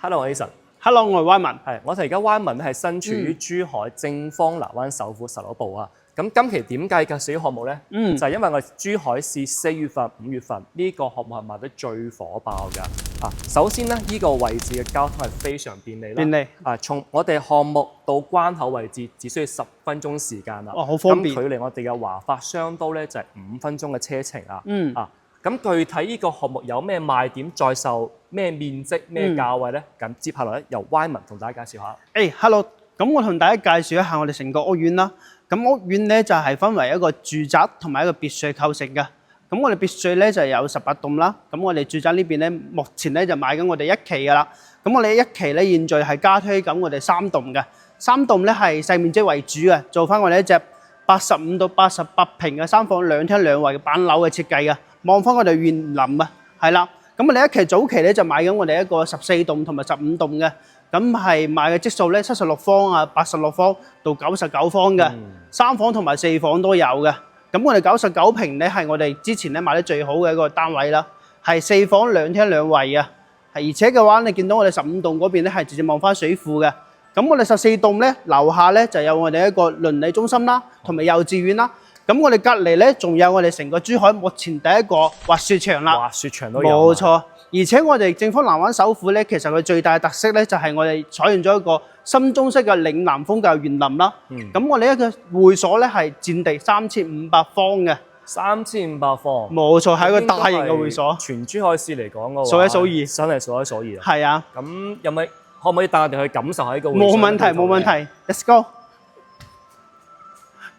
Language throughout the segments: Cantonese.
Hello， 我係 Eason。Hello， 我係 Y 文。係，我哋而家 Y 文係身處於珠海正方南灣首府十樓部啊。咁今期點計嘅小項目咧，就係因為我哋珠海市4月份、5月份呢個項目係賣得最火爆㗎。首先咧，呢個位置嘅交通係非常便利啦。便利。從我哋項目到關口位置只需要10分鐘時間啦。哇，好方便。咁距離我哋嘅華發商都咧就係5分鐘嘅車程啦。咁具體呢個項目有咩賣點、在售咩面積、咩價位咧？咁接下來咧，由 Y 文同大家介紹下。Hello， 咁我同大家介紹一下我哋成個屋苑啦。咁屋苑咧就係分為一個住宅同埋一個別墅構成嘅。咁我哋別墅咧就有18棟啦。咁我哋住宅呢邊咧，目前咧就賣緊我哋1期㗎啦。咁我哋1期咧現在係加推緊我哋3棟嘅。3棟咧係細面積為主嘅，做翻我哋一隻85到88平嘅3房2廳2衛嘅板樓嘅設計嘅。望翻我哋園林啊，係啦。咁我哋1期早期咧就買緊我哋一個14棟同埋15棟嘅，咁係買嘅積數咧76方啊、86方到99方嘅，3房同埋4房都有嘅。咁我哋99平咧係我哋之前咧買得最好嘅一個單位啦，係4房2廳2衛啊。而且嘅話，你見到我哋15棟嗰邊咧係直接望翻水庫嘅。咁我哋14棟咧樓下咧就有我哋一個鄰里中心啦，同埋幼稚園啦。咁我哋隔離咧，仲有我哋成個珠海目前第一個滑雪場啦。滑雪場都有。冇錯，而且我哋正方南灣首府咧，其實佢最大嘅特色咧，就係我哋採用咗一個深中式嘅嶺南風格園林啦。咁我哋一個會所咧係佔地3500方嘅。3500方。冇錯，係一個大型嘅會所。全珠海市嚟講嘅話，數一數二。真係數一數二啊。係啊。咁可唔可以帶我哋去感受下呢個會所？冇問題，冇問題。Let's go。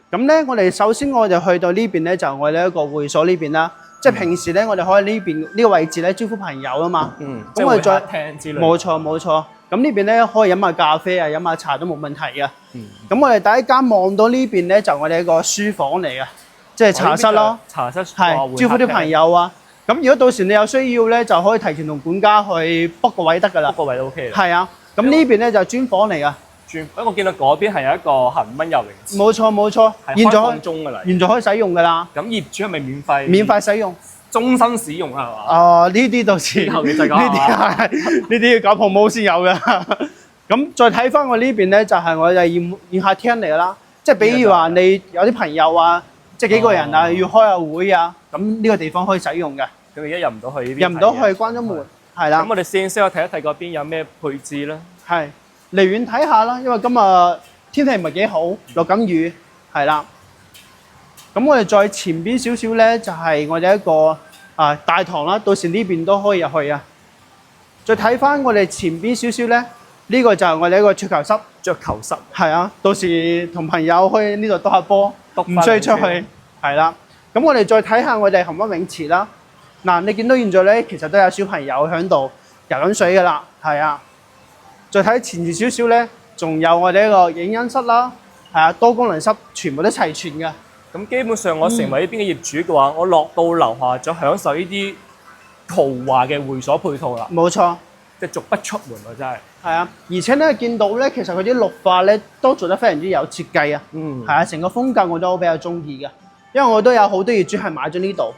咁咧，我哋首先我就去到呢邊咧，就我哋一個會所呢邊啦。即係平時咧，我哋可以呢邊呢個位置咧招呼朋友啊嘛。咁我哋再廳之類。冇錯冇錯。咁呢邊咧可以飲下咖啡啊，飲下茶都冇問題嘅。咁我哋第一間望到呢邊咧，就我哋一個書房嚟嘅，即係茶室咯。茶室係招呼啲朋友啊。咁如果到時你有需要咧，就可以提前同管家去 book 個位得㗎啦。book 個位都 OK 啦。係啊。咁呢邊咧就專房嚟㗎。我見到嗰邊係有一個恆溫游泳池。冇錯冇錯，係開放中㗎啦。現在可以使用㗎啦。咁業主係咪免費？免費使用，終身使用啊，係嘛？哦，呢啲到時，之後你再講。呢啲要搞 promo 先有嘅。咁再睇翻我呢邊咧，就係我哋宴客廳嚟㗎啦。即係比如話你有啲朋友啊，即係幾個人啊，要開下會啊，咁呢個地方可以使用嘅。咁而家入唔到去呢邊。入唔到去，關咗門，係啦。咁我哋先去睇一睇嗰邊有咩配置啦。係。離遠睇下啦，因為今日天氣唔係幾好，落緊雨，係啦。咁我哋再前邊少少咧，就係我哋一個大堂啦，到時呢邊都可以入去啊。再睇翻我哋前邊少少咧，呢個就係我哋一個桌球室。桌球室。係啊，到時同朋友去呢度篤下波，唔需要出去，係啦。咁我哋再睇下我哋恆溫泳池啦。嗱，你見到現在咧，其實都有小朋友喺度游緊水㗎啦，係啊。再睇前面少少咧，仲有我哋一個影音室啦，係啊，多功能室全部都齊全嘅。咁基本上我成為呢邊嘅業主嘅話，我落到樓下就享受呢啲豪華嘅會所配套啦。冇錯，即係足不出門喎，真係。係啊，而且咧見到咧，其實佢啲綠化咧都做得非常之有設計啊。係啊，成個風格我都比較中意嘅，因為我都有好多業主係買咗呢度。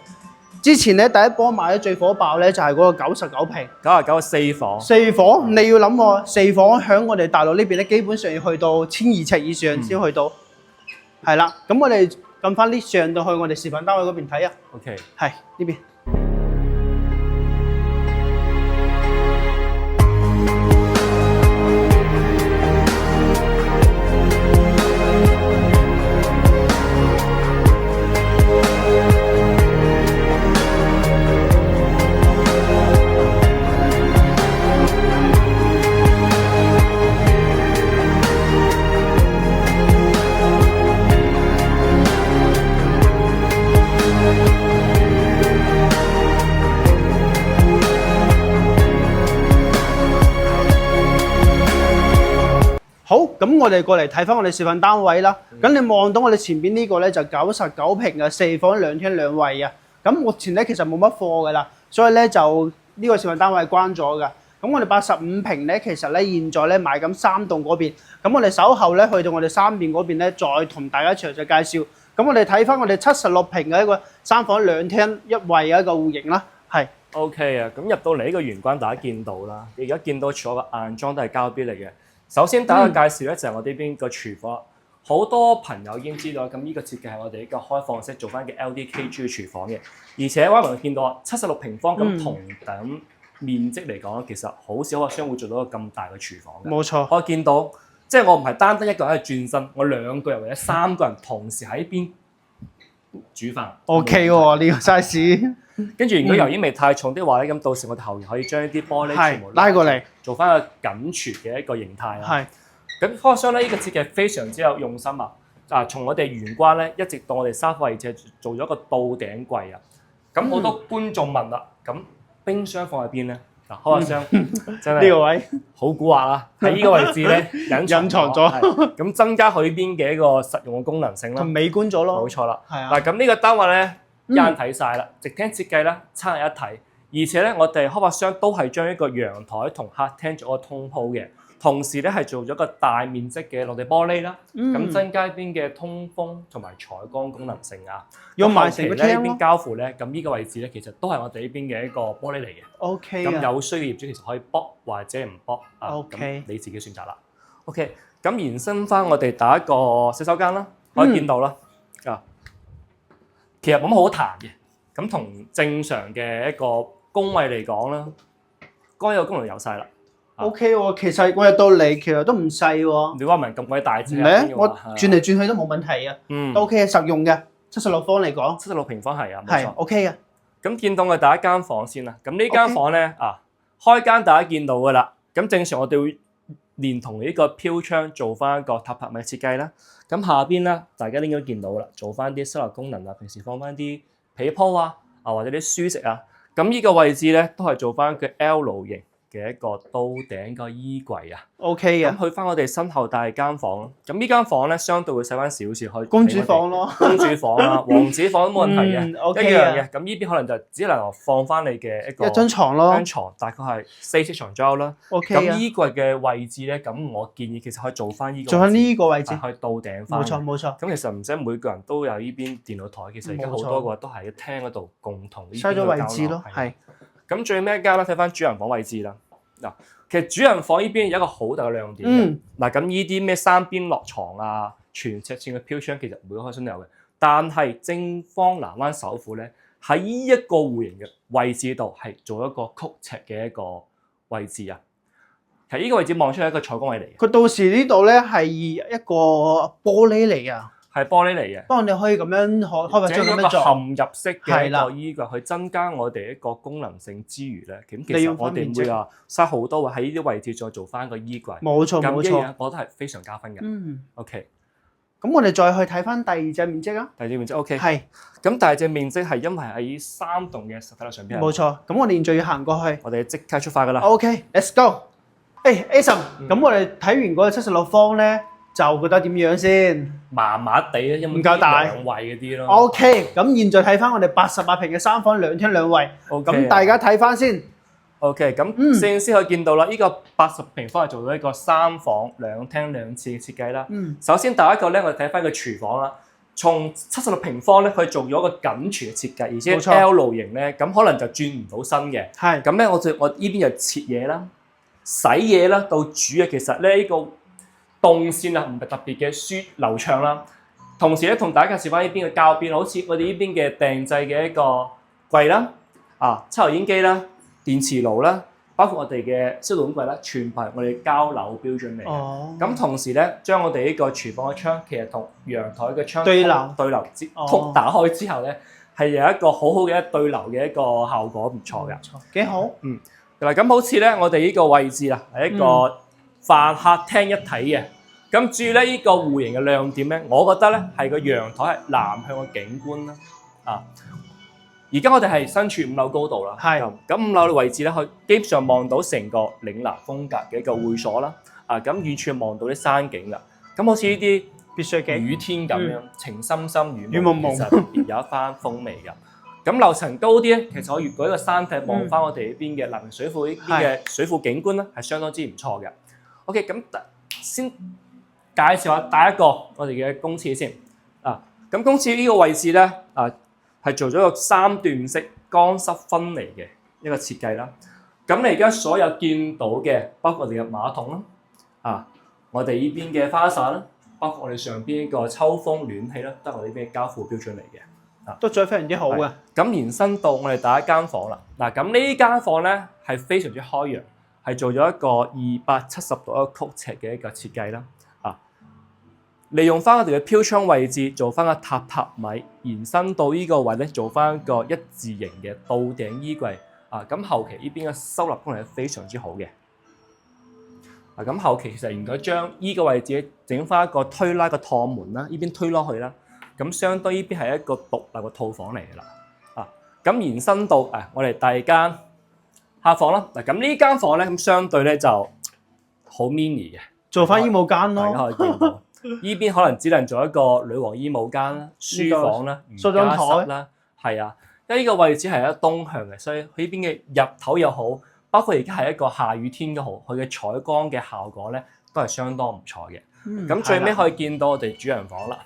之前咧第一波買得最火爆咧就係嗰個99平，99嘅4房。4房你要諗喎，4房喺我哋大陸呢邊咧，基本上要去到1200尺以上先去到。係啦，咁我哋撳翻啲上到去我哋示範單位嗰邊睇啊。OK。係呢邊。好，咁我哋過嚟睇翻我哋示範單位啦。咁你望到我哋前邊呢個咧就99平嘅4房2廳2衛啊。咁目前咧其實冇乜貨㗎啦，所以咧就呢個示範單位係關咗㗎。咁我哋85平咧，其實咧現在咧賣緊3棟嗰邊。咁我哋稍後咧去到我哋3邊嗰邊咧，再同大家詳細介紹。咁我哋睇翻我哋76平嘅一個3房2廳1衛嘅一個戶型啦。係。OK 啊，咁入到嚟呢個玄關，大家見到啦，你而家見到所有嘅硬裝都係膠邊嚟嘅。首先第一個介紹咧就係我呢邊個廚房，好多朋友已經知道咁呢個設計係我哋一個開放式做翻嘅 LDKG 嘅廚房嘅，而且我見到76平方咁同等面積嚟講，其實好少個商會做到一個咁大嘅廚房嘅。冇錯，我見到即係我唔係單一個人去轉身，我2個人或者3個人同時喺邊煮飯。OK 喎，呢個 size。跟住如果油煙味太重啲話咧，咁到時我哋後面可以將啲玻璃全部拉過嚟，做翻個緊廚嘅一個形態啦。係。咁開箱咧，呢個設計非常之有用心啊！從我哋玄關咧，一直到我哋沙發位置做咗個倒頂櫃啊。咁好多觀眾問啦，咁冰箱放喺邊咧？嗱，開箱真係呢個位好古惑啦，喺呢個位置咧隱藏咗，咁增加佢邊嘅一個實用嘅功能性啦，美觀咗咯。冇錯啦。係啊。嗱，咁呢個單位咧一眼睇晒啦，直廳設計啦，差人一睇，而且咧我哋開發商都係將一個陽台同客廳做一個通鋪嘅。同時咧係做咗個大面積嘅落地玻璃啦，咁增加邊嘅通風同埋採光功能性啊。用埋成個廳呢邊交付咧，咁呢個位置咧其實都係我哋呢邊嘅一個玻璃嚟嘅。OK 咁有需要嘅業主其實可以剝或者唔剝啊， OK 咁你自己選擇啦。OK， 咁延伸翻我哋第一個洗手間啦，可以見到啦，其實冇乜好彈嘅，咁同正常嘅一個工位嚟講啦，該有功能有晒啦。OK 喎，其實我入到嚟其實都唔細喎。你話唔係咁鬼大隻，我轉嚟轉去都冇問題啊。都 OK 嘅，實用嘅。76方嚟講，76平方係啊，冇係錯。 OK 嘅。咁見到我第一間房先啦。咁呢間房咧開間大家見到噶啦。咁正常我哋會連同呢個飄窗做翻一個榻榻米設計啦。咁下邊咧，大家應該見到啦，做翻啲收納功能啊，平時放翻啲被鋪啊，或者啲書籍啊。咁呢個位置咧都係做翻個 L 型嘅一個刀頂個衣櫃啊 ，OK 嘅。咁去翻我哋身後大間房咯。咁呢間房咧相對會細翻少少，可以公主房咯，公主房啊，王子房都冇問題嘅，OK 一樣嘅。咁呢邊可能就只能放翻你嘅一張床咯，張床大概係4色床左右啦。 OK 咁衣櫃嘅位置咧，咁我建議其實可以做翻呢個，做翻呢個位置，可以倒頂翻。冇錯冇錯。咁其實唔使每個人都有呢邊電腦台，其實而家好多嘅話都係喺廳嗰度共同呢邊嘅交流。嘥咗位置咯，係。咁最尾一間啦，睇翻主人房位置啦。嗱，其實主人房呢邊有一個好大嘅亮點嘅。嗱，咁呢啲咩三邊落床啊，全尺寸嘅飄窗，其實每個開箱都有嘅。但係正方南灣首府咧，喺呢一個戶型嘅位置度係做一個曲尺嘅一個位置啊。其實呢個位置望出係一個採光位嚟嘅。佢到時呢度咧係一個玻璃嚟㗎。係玻璃嚟嘅，不過你可以咁樣開發出咁樣做，嵌入式嘅一個衣櫃去增加我哋一個功能性之餘咧，咁其實我哋唔會話嘥好多喺呢啲位置再做翻個衣櫃。冇錯冇錯，我覺得係非常加分嘅。OK， 咁我哋再去睇翻第二隻面積啊。第二隻面積 OK。係。咁第二隻面積係因為喺3棟嘅實體樓上邊。冇錯。咁我哋現在要行過去。我哋即刻出發㗎啦。OK，let's go。Ason，咁我哋睇完嗰個76方咧。就覺得點樣先？麻麻地咧，因為唔夠大兩位嗰啲咯。OK，咁現在睇翻我哋88平嘅3房2廳2衛，咁大家睇翻先。OK，咁先可以見到啦，呢個80平方係做到一個3房2廳2廁嘅設計啦。首先第一個咧，我哋睇翻個廚房啦。從76平方咧，佢做咗個緊廚嘅設計，而且 L 型咧，咁可能就轉唔到身嘅。係。咁咧，我呢邊就切嘢啦、洗嘢啦，到煮嘅，其實咧呢個動線啊，唔係特別嘅舒流暢啦。同時咧，同大家介紹翻呢邊嘅膠邊，好似我哋呢邊嘅訂製嘅一個櫃啦、抽油煙機啦、電磁爐啦，包括我哋嘅消毒櫃啦，全部係我哋膠樓標準嚟嘅。咁同時咧，將我哋呢個廚房嘅窗，其實同陽台嘅窗對流通打開之後咧，係有一個好好嘅一對流嘅一個效果，唔錯嘅。幾好。嗱，咁好似咧，我哋呢個位置啊，係一個飯客廳一體嘅，咁至於咧呢個戶型嘅亮點咧，我覺得咧係個陽台係南向嘅景觀啦。而家我哋係身處5樓高度啦，咁5樓嘅位置咧，佢基本上望到成個嶺南風格嘅一個會所啦。咁遠處望到啲山景啦，咁好似呢啲別墅景雨天咁樣，情深深雨濛濛，其實別有一番風味㗎。咁樓層高啲咧，其實我越過呢個山體望翻我哋呢邊嘅南水庫呢邊嘅水庫景觀咧，係相當之唔錯嘅。OK， 咁先介紹下第一個我哋嘅公廁先。咁公廁呢個位置咧，係做咗個3段式乾濕分離嘅一個設計啦。咁你而家所有見到嘅，包括我哋嘅馬桶啦，我哋呢邊嘅花灑啦，包括我哋上邊呢個抽風暖氣啦，都係我哋呢邊嘅交付標準嚟嘅。都做得非常之好嘅。咁延伸到我哋第一間房啦。嗱，咁呢間房咧係非常之開揚，係做咗一個270度一個曲尺嘅一個設計啦。利用翻我哋嘅飄窗位置做翻個榻米，延伸到呢個位咧做翻一個一字形嘅倒頂衣櫃。咁後期呢邊嘅收納功能係非常之好嘅。咁後期其實如果將依個位置整翻一個推拉嘅趟門啦，呢邊推落去啦，咁相當呢邊係一個獨立嘅套房嚟嘅啦。咁延伸到我哋第二間客房啦。咁呢間房咧咁相對咧就好 mini 嘅，做翻衣帽間咯。大家可以見到，依邊可能只能做一個女王衣帽間啦、書房啦、瑜伽室啦，係啊。因為呢個位置係一東向嘅，所以佢呢邊嘅入口又好，包括而家係一個下雨天都好，佢嘅採光嘅效果咧都係相當唔錯嘅。咁最尾可以見到我哋主人房啦。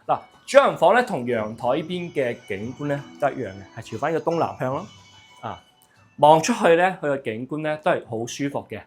嗱，主人房咧同陽台呢邊嘅景觀咧都一樣嘅，係朝翻呢個東南向咯。望出去咧，佢嘅景觀咧都係好舒服嘅，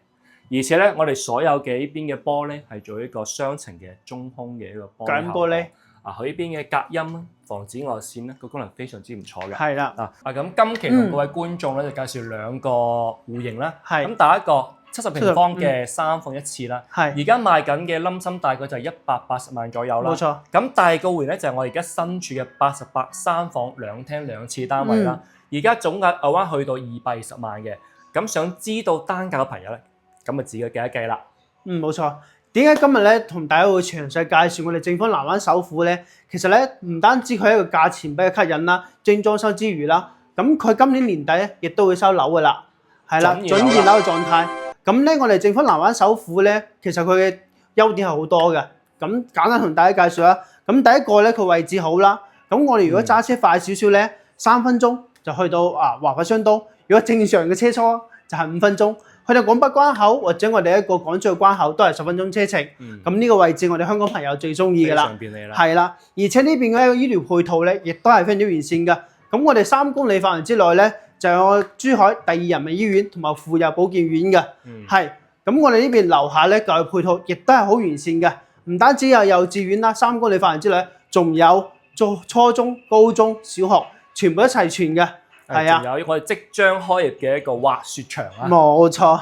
而且咧我哋所有嘅呢邊嘅玻璃係做一個雙層嘅中空嘅一個玻璃。玻璃。佢呢邊嘅隔音啦、防紫外線咧，個功能非常之唔錯嘅。係啦。咁今期同各位觀眾咧就介紹兩個戶型啦。咁第一個70平方嘅3房1廁啦。而家賣緊嘅冧心大概就係180萬左右啦。冇錯。咁第二個戶型咧就係我而家身處嘅88 3房2廳2廁單位啦。而家總額牛灣去到220萬嘅。咁想知道單價嘅朋友咧，咁就自己計一計啦。冇錯。點解今日咧同大家會詳細介紹我哋正方南灣首府咧？其實咧唔單止佢係一個價錢比較吸引啦，精裝修之餘啦，咁佢今年年底咧亦都會收樓噶啦，係啦，準現樓嘅狀態。咁咧我哋正方南灣首府咧，其實佢嘅優點係好多嘅。咁簡單同大家介紹啦。咁第一個咧佢位置好啦。咁我哋如果揸車快少少咧，3分鐘就去到華發商都。如果正常嘅車速就係5分鐘。去到廣北關口或者我哋一個港珠澳關口都係10分鐘車程，咁呢個位置我哋香港朋友最中意㗎啦，係啦，而且呢邊嘅醫療配套咧，亦都係非常之完善㗎。咁我哋3公里範圍之內咧，就有珠海第2人民醫院同埋婦幼保健院嘅，係。咁我哋呢邊樓下咧教育配套亦都係好完善嘅，唔單止有幼稚園啦，3公里範圍之內仲有做初中、高中、小學，全部一齊全嘅。係啊，仲有我哋即將開業嘅一個滑雪場啊！冇錯，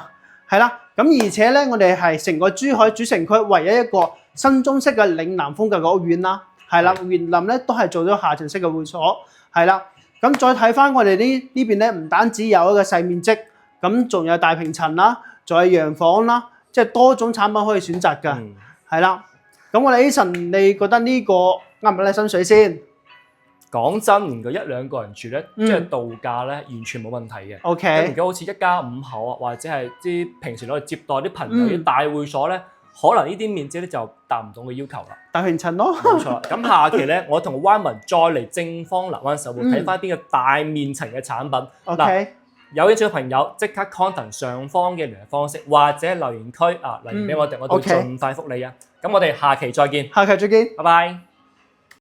係啦。咁而且咧，我哋係成個珠海主城區唯一一個新中式嘅嶺南風格嘅屋苑啦。係啦，園林咧都係做咗下層式嘅會所。係啦，咁再睇翻我哋呢邊咧，唔單止有一個細面積，咁仲有大平層啦，仲有洋房啦，即係多種產品可以選擇㗎。係啦，咁我哋 Ason，你覺得呢個啱唔啱你心水先？講真，連個1-2個人住咧，即係度假咧，完全冇問題嘅。OK。如果好似1家5口啊，或者係啲平時攞嚟接待啲朋友啲大會所咧，可能呢啲面積咧就達唔到嘅要求啦。大平層咯。冇錯。咁下期咧，我同灣文再嚟正方南灣首府睇翻邊個大面層嘅產品。OK。有興趣嘅朋友即刻 contact 上方嘅聯繫方式，或者留言區留言俾我哋，我哋盡快覆你啊！咁我哋下期再見。下期再見。拜拜。